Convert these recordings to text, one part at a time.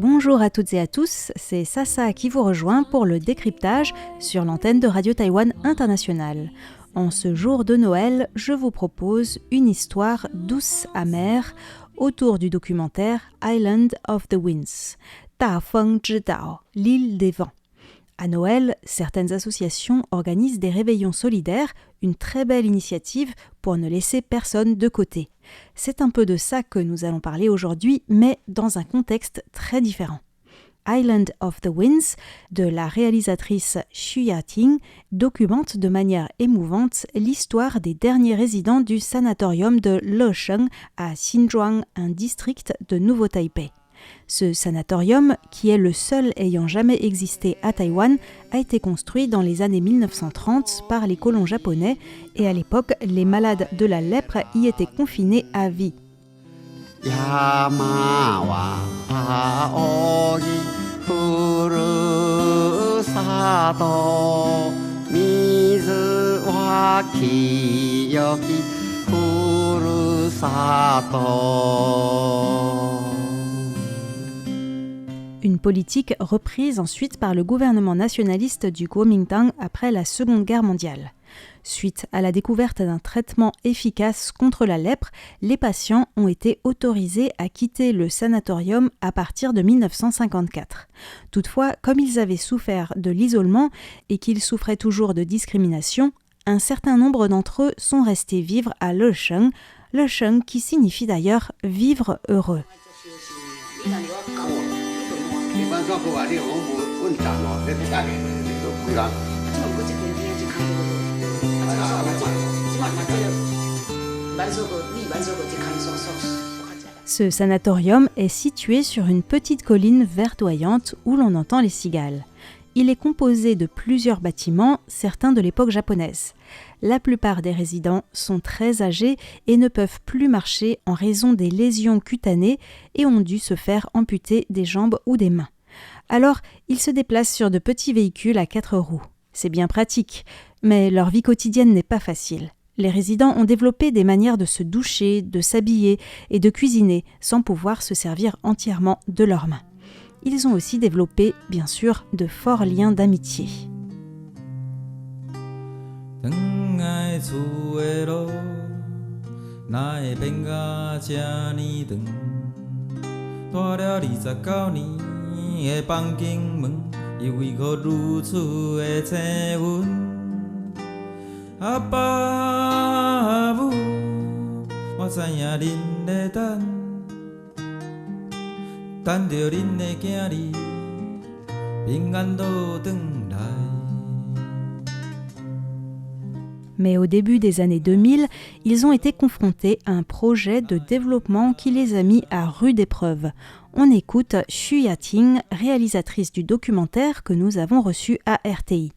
Bonjour à toutes et à tous, c'est Sasa qui vous rejoint pour le décryptage sur l'antenne de Radio Taïwan International. En ce jour de Noël, je vous propose une histoire douce amère autour du documentaire Island of the Winds, Da Feng Zhi Dao, l'île des vents. À Noël, certaines associations organisent des réveillons solidaires, une très belle initiative pour ne laisser personne de côté. C'est un peu de ça que nous allons parler aujourd'hui, mais dans un contexte très différent. Island of the Winds, de la réalisatrice Xu Yating, documente de manière émouvante l'histoire des derniers résidents du sanatorium de Lesheng à Xinzhuang, un district de Nouveau-Taipei. Ce sanatorium, qui est le seul ayant jamais existé à Taïwan, a été construit dans les années 1930 par les colons japonais et à l'époque, les malades de la lèpre y étaient confinés à vie. Une politique reprise ensuite par le gouvernement nationaliste du Kuomintang après la Seconde Guerre mondiale. Suite à la découverte d'un traitement efficace contre la lèpre, les patients ont été autorisés à quitter le sanatorium à partir de 1954. Toutefois, comme ils avaient souffert de l'isolement et qu'ils souffraient toujours de discrimination, un certain nombre d'entre eux sont restés vivre à Lesheng, Lesheng qui signifie d'ailleurs « vivre heureux ». Ce sanatorium est situé sur une petite colline verdoyante où l'on entend les cigales. Il est composé de plusieurs bâtiments, certains de l'époque japonaise. La plupart des résidents sont très âgés et ne peuvent plus marcher en raison des lésions cutanées et ont dû se faire amputer des jambes ou des mains. Alors, ils se déplacent sur de petits véhicules à 4 roues. C'est bien pratique, mais leur vie quotidienne n'est pas facile. Les résidents ont développé des manières de se doucher, de s'habiller et de cuisiner sans pouvoir se servir entièrement de leurs mains. Ils ont aussi développé, bien sûr, de forts liens d'amitié. Mais au début des années 2000, ils ont été confrontés à un projet de développement qui les a mis à rude épreuve. On écoute Xu Yating, réalisatrice du documentaire que nous avons reçu à RTI.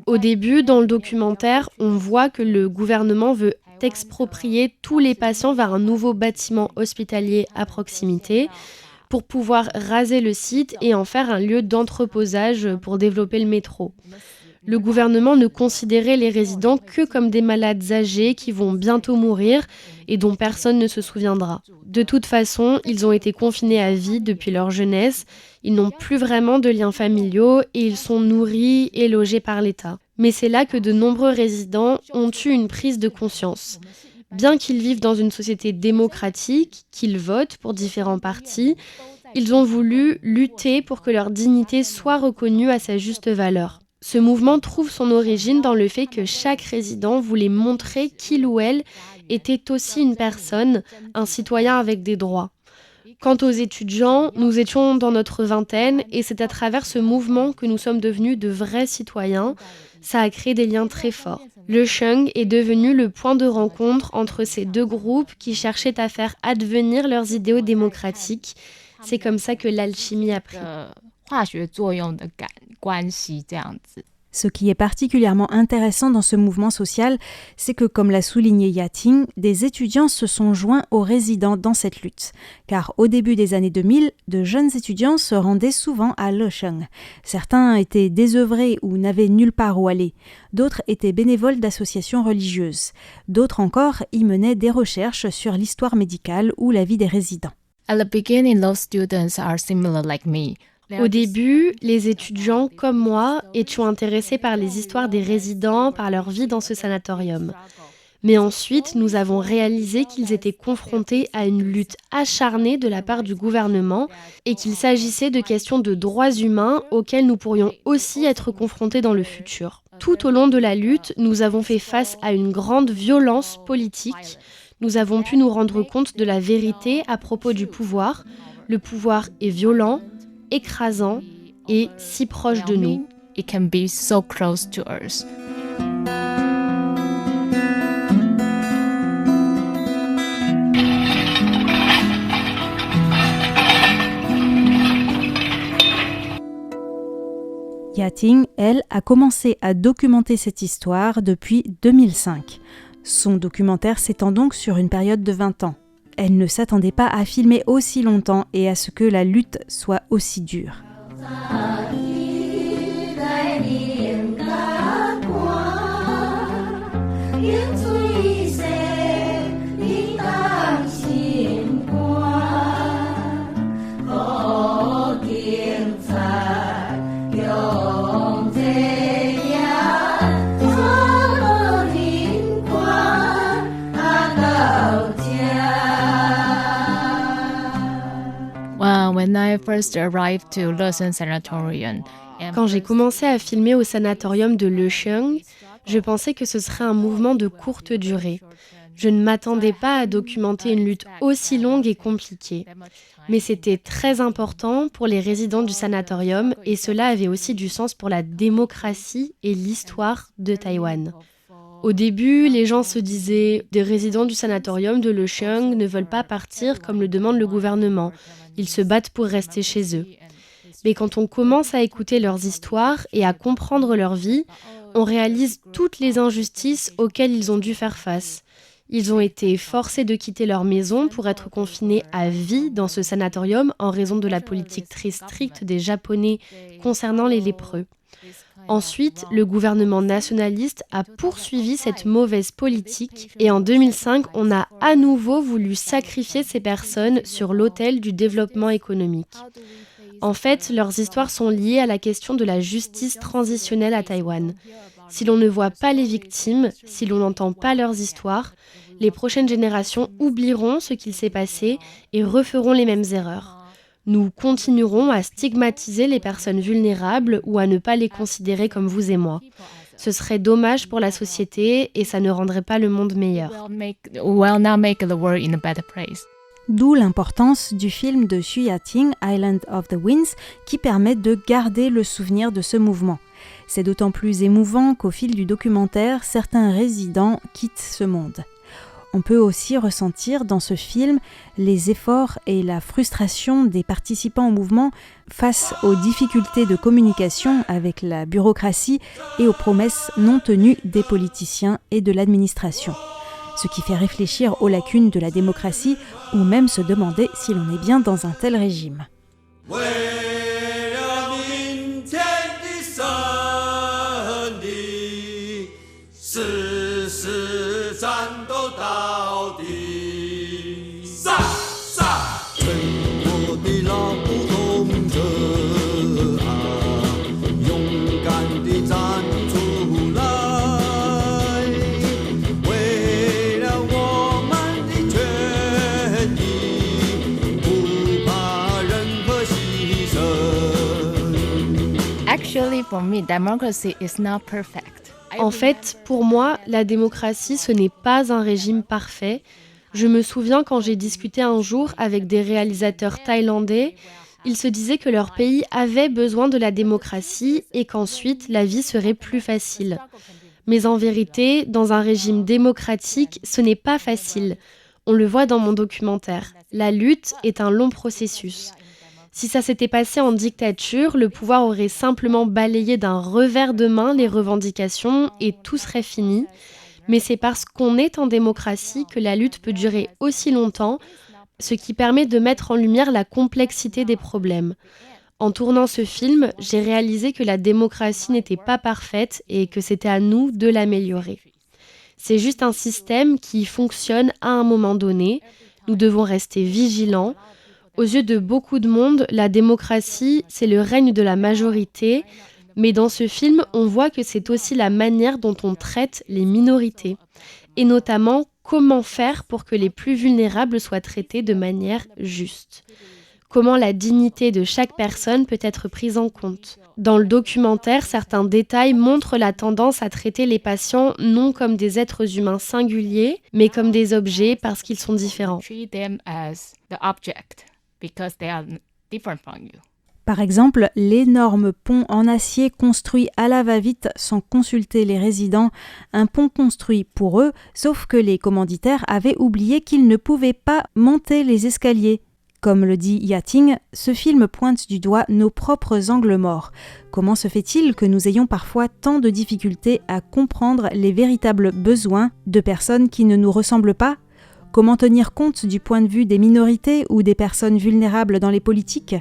Au début, dans le documentaire, on voit que le gouvernement veut exproprier tous les patients vers un nouveau bâtiment hospitalier à proximité pour pouvoir raser le site et en faire un lieu d'entreposage pour développer le métro. Le gouvernement ne considérait les résidents que comme des malades âgés qui vont bientôt mourir et dont personne ne se souviendra. De toute façon, ils ont été confinés à vie depuis leur jeunesse, ils n'ont plus vraiment de liens familiaux et ils sont nourris et logés par l'État. Mais c'est là que de nombreux résidents ont eu une prise de conscience. Bien qu'ils vivent dans une société démocratique, qu'ils votent pour différents partis, ils ont voulu lutter pour que leur dignité soit reconnue à sa juste valeur. Ce mouvement trouve son origine dans le fait que chaque résident voulait montrer qu'il ou elle était aussi une personne, un citoyen avec des droits. Quant aux étudiants, nous étions dans notre vingtaine et c'est à travers ce mouvement que nous sommes devenus de vrais citoyens. Ça a créé des liens très forts. Lesheng est devenu le point de rencontre entre ces deux groupes qui cherchaient à faire advenir leurs idéaux démocratiques. C'est comme ça que l'alchimie a pris. Ce qui est particulièrement intéressant dans ce mouvement social, c'est que, comme l'a souligné Yating, des étudiants se sont joints aux résidents dans cette lutte. Car au début des années 2000, de jeunes étudiants se rendaient souvent à Lesheng. Certains étaient désœuvrés ou n'avaient nulle part où aller. D'autres étaient bénévoles d'associations religieuses. D'autres encore y menaient des recherches sur l'histoire médicale ou la vie des résidents. At the beginning, those students are similar like me. Au début, les étudiants, comme moi, étions intéressés par les histoires des résidents, par leur vie dans ce sanatorium. Mais ensuite, nous avons réalisé qu'ils étaient confrontés à une lutte acharnée de la part du gouvernement et qu'il s'agissait de questions de droits humains auxquelles nous pourrions aussi être confrontés dans le futur. Tout au long de la lutte, nous avons fait face à une grande violence politique. Nous avons pu nous rendre compte de la vérité à propos du pouvoir. Le pouvoir est violent, écrasant et si proche de nous. It can be so close to us. Yating, elle, a commencé à documenter cette histoire depuis 2005. Son documentaire s'étend donc sur une période de 20 ans. Elle ne s'attendait pas à filmer aussi longtemps et à ce que la lutte soit aussi dure. When I first arrived to Leung Sanatorium, Quand j'ai commencé à filmer au sanatorium de Leung, je pensais que ce serait un mouvement de courte durée. Je ne m'attendais pas à documenter une lutte aussi longue et compliquée. Mais c'était très important pour les résidents du sanatorium et cela avait aussi du sens pour la démocratie et l'histoire de Taïwan. Au début, les gens se disaient « Des résidents du sanatorium de Leung ne veulent pas partir comme le demande le gouvernement. Ils se battent pour rester chez eux. » Mais quand on commence à écouter leurs histoires et à comprendre leur vie, on réalise toutes les injustices auxquelles ils ont dû faire face. Ils ont été forcés de quitter leur maison pour être confinés à vie dans ce sanatorium en raison de la politique très stricte des Japonais concernant les lépreux. Ensuite, le gouvernement nationaliste a poursuivi cette mauvaise politique et en 2005, on a à nouveau voulu sacrifier ces personnes sur l'autel du développement économique. En fait, leurs histoires sont liées à la question de la justice transitionnelle à Taïwan. Si l'on ne voit pas les victimes, si l'on n'entend pas leurs histoires, les prochaines générations oublieront ce qu'il s'est passé et referont les mêmes erreurs. Nous continuerons à stigmatiser les personnes vulnérables ou à ne pas les considérer comme vous et moi. Ce serait dommage pour la société et ça ne rendrait pas le monde meilleur. will not make the world in a better place. D'où l'importance du film de Xu Yating, Island of the Winds, qui permet de garder le souvenir de ce mouvement. C'est d'autant plus émouvant qu'au fil du documentaire, certains résidents quittent ce monde. On peut aussi ressentir dans ce film les efforts et la frustration des participants au mouvement face aux difficultés de communication avec la bureaucratie et aux promesses non tenues des politiciens et de l'administration. Ce qui fait réfléchir aux lacunes de la démocratie ou même se demander si l'on est bien dans un tel régime. Actually, for me, democracy is not perfect. En fait, pour moi, la démocratie, ce n'est pas un régime parfait. Je me souviens quand j'ai discuté un jour avec des réalisateurs thaïlandais, ils se disaient que leur pays avait besoin de la démocratie et qu'ensuite la vie serait plus facile. Mais en vérité, dans un régime démocratique, ce n'est pas facile. On le voit dans mon documentaire. La lutte est un long processus. Si ça s'était passé en dictature, le pouvoir aurait simplement balayé d'un revers de main les revendications et tout serait fini. Mais c'est parce qu'on est en démocratie que la lutte peut durer aussi longtemps, ce qui permet de mettre en lumière la complexité des problèmes. En tournant ce film, j'ai réalisé que la démocratie n'était pas parfaite et que c'était à nous de l'améliorer. C'est juste un système qui fonctionne à un moment donné. Nous devons rester vigilants. Aux yeux de beaucoup de monde, la démocratie, c'est le règne de la majorité, mais dans ce film, on voit que c'est aussi la manière dont on traite les minorités, et notamment comment faire pour que les plus vulnérables soient traités de manière juste. Comment la dignité de chaque personne peut être prise en compte. Dans le documentaire, certains détails montrent la tendance à traiter les patients non comme des êtres humains singuliers, mais comme des objets parce qu'ils sont différents. Par exemple, l'énorme pont en acier construit à la va-vite sans consulter les résidents, un pont construit pour eux, sauf que les commanditaires avaient oublié qu'ils ne pouvaient pas monter les escaliers. Comme le dit Yating, ce film pointe du doigt nos propres angles morts. Comment se fait-il que nous ayons parfois tant de difficultés à comprendre les véritables besoins de personnes qui ne nous ressemblent pas ? Comment tenir compte du point de vue des minorités ou des personnes vulnérables dans les politiques ?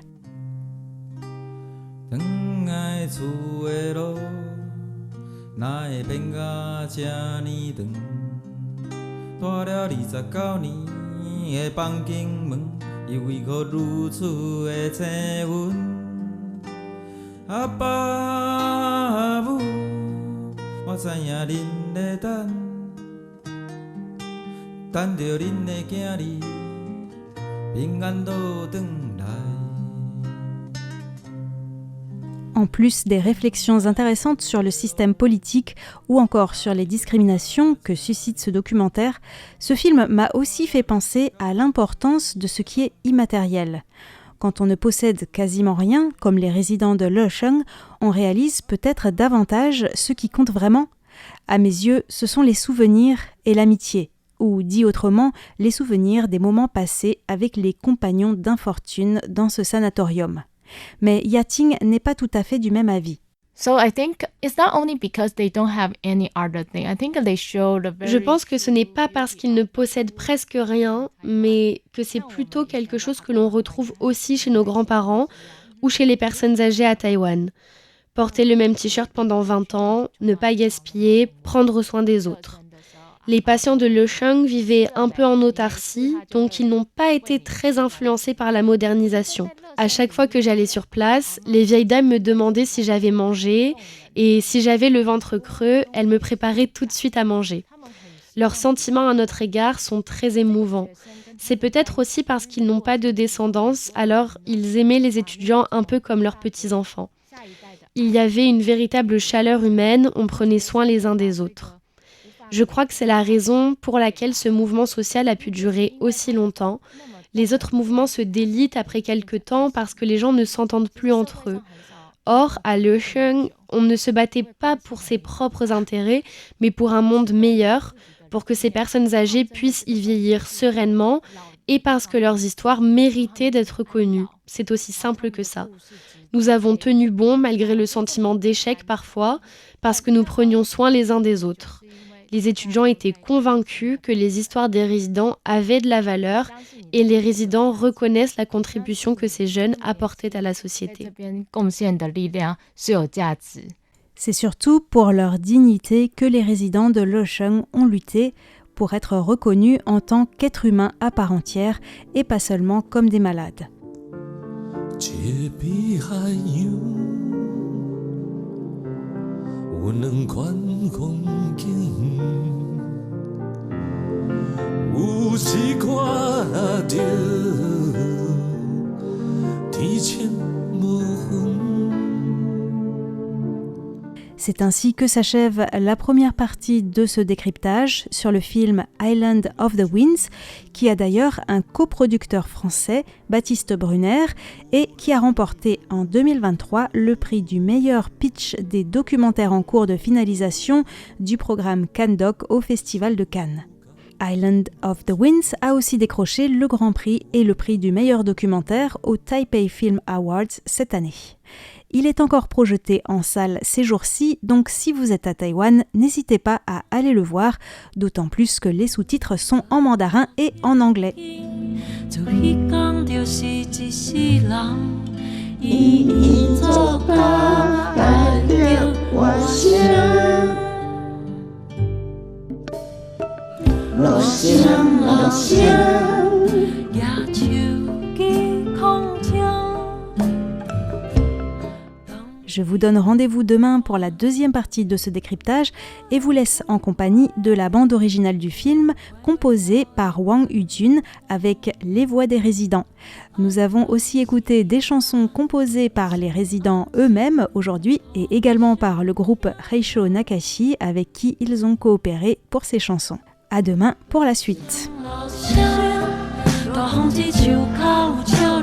En plus des réflexions intéressantes sur le système politique ou encore sur les discriminations que suscite ce documentaire, ce film m'a aussi fait penser à l'importance de ce qui est immatériel. Quand on ne possède quasiment rien, comme les résidents de Lecheng, on réalise peut-être davantage ce qui compte vraiment. À mes yeux, ce sont les souvenirs et l'amitié, ou dit autrement, les souvenirs des moments passés avec les compagnons d'infortune dans ce sanatorium. Mais Yating n'est pas tout à fait du même avis. Je pense que ce n'est pas parce qu'ils ne possèdent presque rien, mais que c'est plutôt quelque chose que l'on retrouve aussi chez nos grands-parents ou chez les personnes âgées à Taïwan. Porter le même t-shirt pendant 20 ans, ne pas gaspiller, prendre soin des autres. Les patients de Lecheng vivaient un peu en autarcie, donc ils n'ont pas été très influencés par la modernisation. À chaque fois que j'allais sur place, les vieilles dames me demandaient si j'avais mangé, et si j'avais le ventre creux, elles me préparaient tout de suite à manger. Leurs sentiments à notre égard sont très émouvants. C'est peut-être aussi parce qu'ils n'ont pas de descendance, alors ils aimaient les étudiants un peu comme leurs petits-enfants. Il y avait une véritable chaleur humaine, on prenait soin les uns des autres. Je crois que c'est la raison pour laquelle ce mouvement social a pu durer aussi longtemps. Les autres mouvements se délitent après quelques temps parce que les gens ne s'entendent plus entre eux. Or, à Lecheng, on ne se battait pas pour ses propres intérêts, mais pour un monde meilleur, pour que ces personnes âgées puissent y vieillir sereinement et parce que leurs histoires méritaient d'être connues. C'est aussi simple que ça. Nous avons tenu bon malgré le sentiment d'échec parfois, parce que nous prenions soin les uns des autres. Les étudiants étaient convaincus que les histoires des résidents avaient de la valeur et les résidents reconnaissent la contribution que ces jeunes apportaient à la société. C'est surtout pour leur dignité que les résidents de Lecheng ont lutté pour être reconnus en tant qu'êtres humains à part entière et pas seulement comme des malades. C'est ainsi que s'achève la première partie de ce décryptage sur le film Island of the Winds, qui a d'ailleurs un coproducteur français, Baptiste Brunner, et qui a remporté en 2023 le prix du meilleur pitch des documentaires en cours de finalisation du programme Cannes Doc au Festival de Cannes. Island of the Winds a aussi décroché le Grand Prix et le prix du meilleur documentaire au Taipei Film Awards cette année. Il est encore projeté en salle ces jours-ci, donc si vous êtes à Taïwan, n'hésitez pas à aller le voir, d'autant plus que les sous-titres sont en mandarin et en anglais. Je vous donne rendez-vous demain pour la deuxième partie de ce décryptage et vous laisse en compagnie de la bande originale du film composée par Wang Yujun avec les voix des résidents. Nous avons aussi écouté des chansons composées par les résidents eux-mêmes aujourd'hui et également par le groupe Heisho Nakashi avec qui ils ont coopéré pour ces chansons. À demain pour la suite. 到红地就靠桥